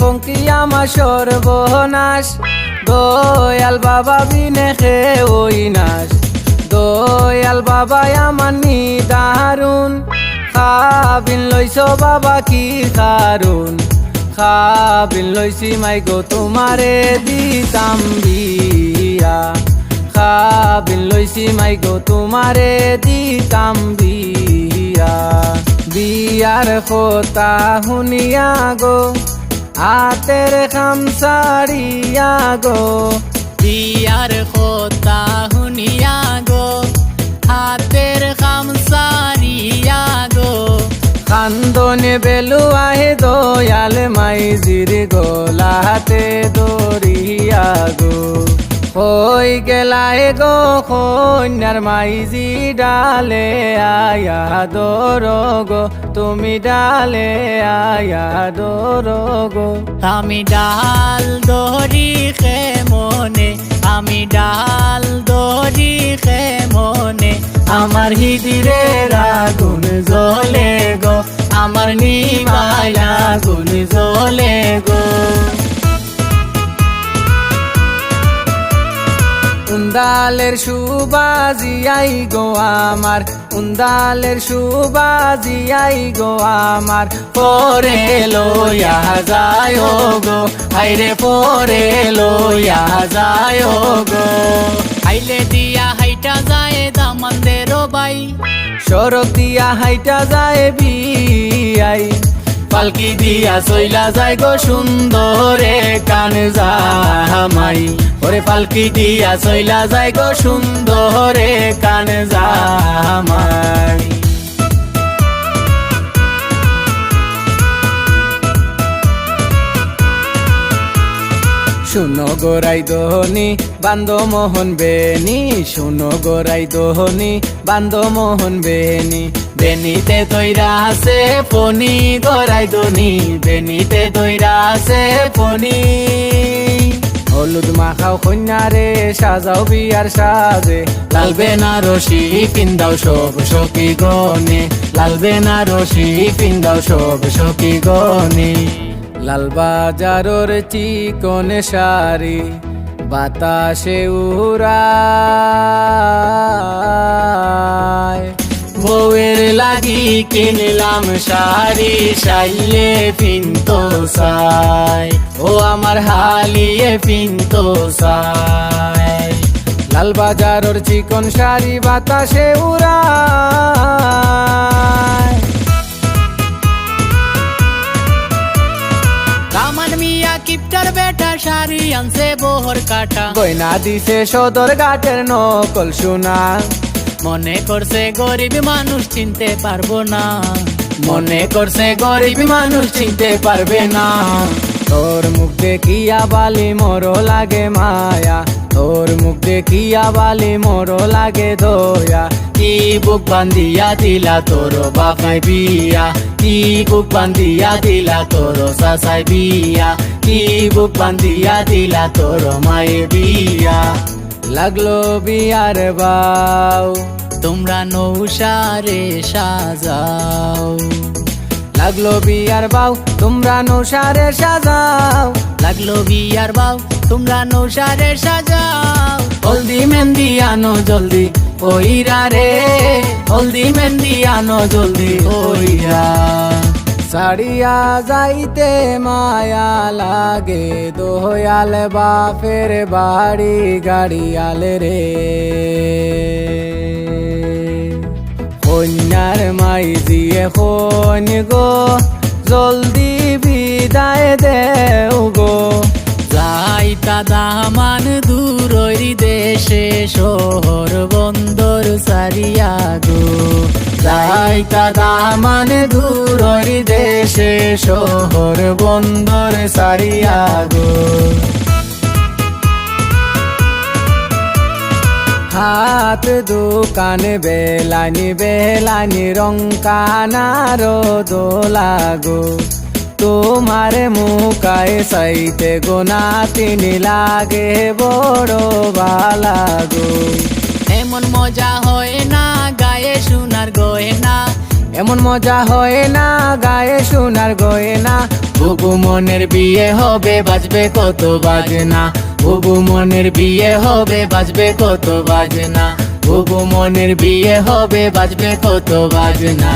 পঙ্কি আমার সর্বনাশ দয়াল বাবা বিনে ওই নাশ দয়াল বাবা আমার নিদারুন খাবিন লইছ বাবা কি খারুন খাবিন লইছি মাই গো তোমারে দিতাম বিয়া খাবিন লইছি মাই গো তোমারে দিতাম বিয়া বিয়ার কথা শুনিয়া গো হাতের খামসারিয়া গো বিয়ার কথা শুনিয়া গো হাতের খামসারিয়া গো কান্দনে বেলু আহে দয়াল মাইজির গলাতে দরিয়া গো হই গেলায় গো কন্যার মাইজি ডালে আয়া দর গো তুমি ডালে আয়া দর গো আমি ডাল দড়ি খে মনে আমি ডাল দড়ি খে মনে আমার হিদিরে আগুন জ্বলে গো আমার নিমায় আগুন জ্বলে গো উন্দালের সুবাজি আই গো আমার উন্দালের সুবাজি আই গো আমার পরে লইয়া যায় গো হাইরে পরে লইয়া যায় গো হাইলে দিয়া হাইটা যায় দামন্দের বাই সড়ক দিয়া হাইটা যায় বিয়াই পালকি দিয়া চইলা যায় গো সুন্দরে কান জামাই ওরে পালকি দিয়া চইলা যায় গো সুন্দরে কান জামাই শুনো গোরাই দোহনি বান্দ মোহন বেনি শুনো গোরাই দোহনি বান্দ মোহন বেনি বেনিতে তৈরা আছে পনি গড়াই দনি বেনিতে তৈরা আছে পনি হলুদ মাখাও কন্যারে সাজাও বিয়ার সাজে লাল বেনারসি পিন্দাও সব সখী গনে লাল বেনারসি পিন্দাও সব সখী গনে লাল বাজারর চিকনে শাড়ি বাতাসে উড়ায় বউয়ের লাগি কিনলাম শাড়ি সাইলে পিনতো সাই ও আমার হালিয়ে পিনতো সাই লাল বাজারর চিকন শাড়ি বাতাসে উড়ায় কামান মিয়া কিপটার বেটা শাড়ি আনছে বহর কাটা গয়না দিছে সদর ঘাটের নকল সোনা মনে করছে গরিব মানুষ চিনতে পারবো না মনে করছে গরিব মানুষ চিনতে পারবে না তোর মুখ দেখিয়া বালি মোর লাগে মায়া তোর মুখ দেখিয়া বালি মোর লাগে দয়া কি বুক বান্ধিয়া দিলা তোর বাপাই বিয়া কি বুক বান্ধিয়া দিলা তোর সাসাই বিয়া কি বুক বান্ধিয়া দিলা তোর মায়ে বিয়া লাগলো বিয়ার বাউ তোমরা নৌসারে সাজাও লাগলো বিয়ার বাউ তোমরা নৌসারে সাজাও লাগলো বিয়ার বাউ তোমরা নৌসারে সাজাও হলদি মেহেন্দি আনো জলদি ওইরা রে হলদি মেহেন্দি আনো জলদি ওইরা সাড়িয়া যাইতে মায়া লাগে দোয়াল বাপের বাড়ি গাড়িয়াল রে কন্যার মাই দিয়ে কোন গো জলদি বিদায় দেও গো যাইতা দামান দূরই দেশে শহর বন্দর সারিয়া গো যাইতা দামান দূরই দেশে শহর বন্দর সারিয়া গো হাত দোকান বেলানি বেলানি রং কানার দোলাগো তোমার মুখায় সাইতে গোনা তিনি লাগে বড় ভালাগো এমন মজা হয় না গায়ে সোনার গয়না এমন মজা হয় না গায়ে সোনার গয়না। বুবু মনের বিয়ে হবে বাজবে কত বাজনা, বুবু মনের বিয়ে হবে বাজবে কত বাজনা, বুবু মনের বিয়ে হবে বাজবে কত বাজনা।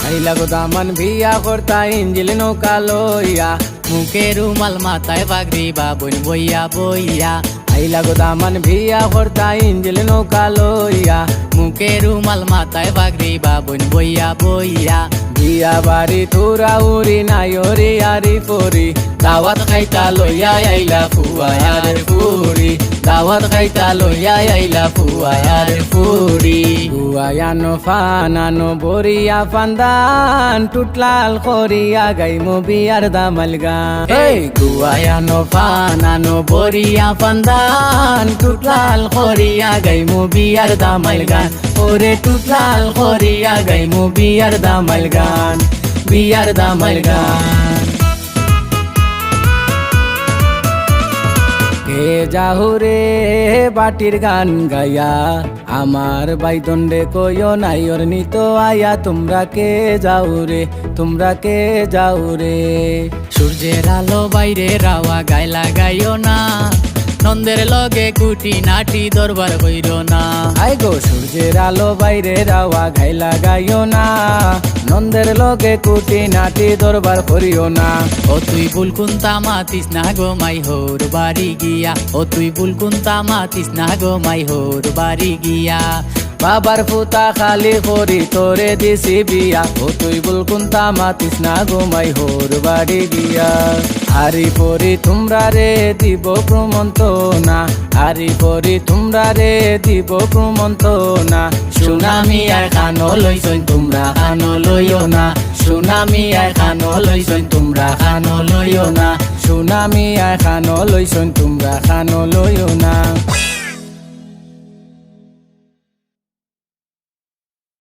আইলা গো দামান বিয়া করতা ইঞ্জিল নৌকা লইয়া, মুখে রুমাল মাথায় পাগড়ি বাবুন বইয়া বইয়া, আইলা গো দামান বিয়া করতা ইঞ্জিল নৌকা লইয়া, মুখে রুমাল মাথায় পাগড়ি বাবুন বইয়া বইয়া। বিয়া বাড়ি তোরা উড়ি নাইরি আরি পরি, দাওয়াত খাইতা লইয়া আইলা ফুয়ায়ার ফুরি, দাওয়াত খাইতা লইয়া আইলা ফুয়ায়ার ফুরি। গুয়ায়ানো ফানানো বরিয়া ফান্দান, টুটলাল করিয়া গাইমো বিয়ার দামাল গান। এই গুয়ায়ানো ফানানো বরিয়া ফান্দান, টুটলাল করিয়া গাইমু বিয়ার দামাইল গান, ওরে টুটলাল করিয়া গাইমু বিয়ার দামাইল গান, বিয়ার দামাইল গান। কে যাহুরে বাটির গান গায়া, আমার বাইদণ্ডে কইও নাই ওর নিত আয়া, তোমরা কে যাও রে, তোমরা কে যাও রে। সূর্যের আলো বাইরে রাওয়া গায়ে লাগাইও না, নন্দের লগে কুটি নাটি দরবার কইর না। আই গো সূর্যের আলো বাইরে রাওয়া ঘাই লাগাইও না, নন্দের লগে কুটি নাটি দরবার করিও না। ও তুই বুলকুন্তা মাতিস না গো মাই হোর বাড়ি গিয়া, ও তুই বুলকুন্তা মাতিস না গো মাই হোর বাড়ি গিয়া। বাবার ফুতা খালি করি তোরে দিছি বিয়া, ও তুই বুলকুন্তা মাতিস না ঘুমাই হোর বাড়ি গিয়া। হারি পরি তোমরা রে দিব প্রমন্তনা, হারি পরি তোমরা রে দিব প্রমন্তনা। সুনামি আর খানো লইছইন তোমরা খানো লইও না, সুনামি আর খানো লইছইন তোমরা খানো লইও না, সুনামি আর খানো লইছন তোমরা খানো লইও না।